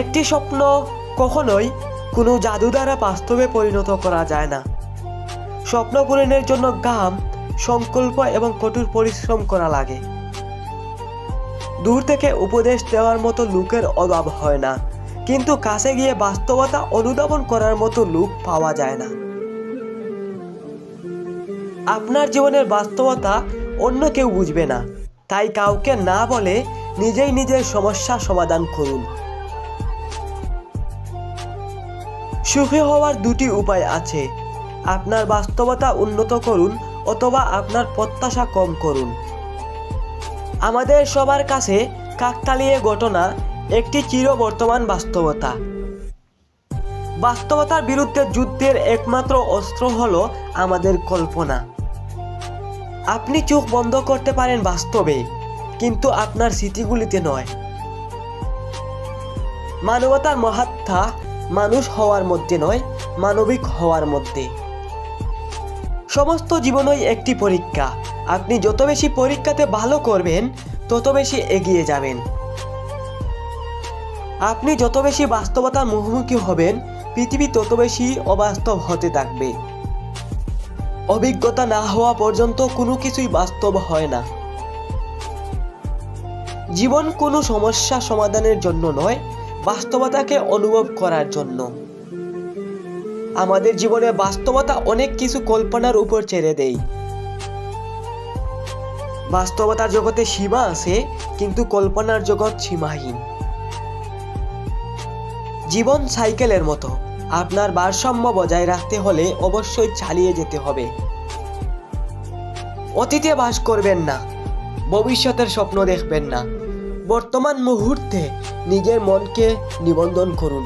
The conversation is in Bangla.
একটি স্বপ্ন কখনোই কোনো জাদু দ্বারা বাস্তবে পরিণত করা যায় না। স্বপ্ন পূরণের জন্য ঘাম, সংকল্প এবং কঠোর পরিশ্রম করা লাগে। দূর থেকে উপদেশ দেওয়ার মতো লোকের অভাব হয় না, কিন্তু কাছে গিয়ে বাস্তবতা অনুধাবন করার মতো লোক পাওয়া যায় না। আপনার জীবনের বাস্তবতা অন্য কেউ বুঝবে না, তাই কাউকে না বলে নিজেই নিজের সমস্যা সমাধান করুন। সুখী হওয়ার দুটি উপায় আছে, আপনার বাস্তবতা উন্নত করুন অথবা আপনার প্রত্যাশা কম করুন। আমাদের সবার কাছে কাকতালীয় ঘটনা একটি চিরবর্তমান বাস্তবতা। বাস্তবতার বিরুদ্ধে যুদ্ধের একমাত্র অস্ত্র হলো আমাদের কল্পনা। আপনি চোখ বন্ধ করতে পারেন বাস্তবে, কিন্তু আপনার স্মৃতিগুলিতে নয়। মানবতার মহাত্মা মানুষ হওয়ার মধ্যে নয়, মানবিক হওয়ার মধ্যে। সমস্ত জীবনই একটি পরীক্ষা। আপনি যত বেশি পরীক্ষাতে ভালো করবেন, তত বেশি এগিয়ে যাবেন। আপনি যত বেশি বাস্তবতার মুখোমুখি হবেন, পৃথিবী তত বেশি অবাস্তব হতে থাকবে। অভিজ্ঞতা না হওয়া পর্যন্ত কোনো কিছুই বাস্তব হয় না। জীবন কোনো সমস্যা সমাধানের জন্য নয়, বাস্তবতাকে অনুভব করার জন্য। আমাদের জীবনে বাস্তবতা অনেক কিছু কল্পনার উপর ছেড়ে দেয়। বাস্তবতার জগতে সীমা আছে, কিন্তু কল্পনার জগৎ সীমাহীন। জীবন সাইকেলের মতো, আপনার ভারসাম্য বজায় রাখতে হলে অবশ্যই চালিয়ে যেতে হবে। অতীতে বাস করবেন না, ভবিষ্যতের স্বপ্ন দেখবেন না। বর্তমান মুহূর্তে নিজের মনকে নিবন্ধন করুন।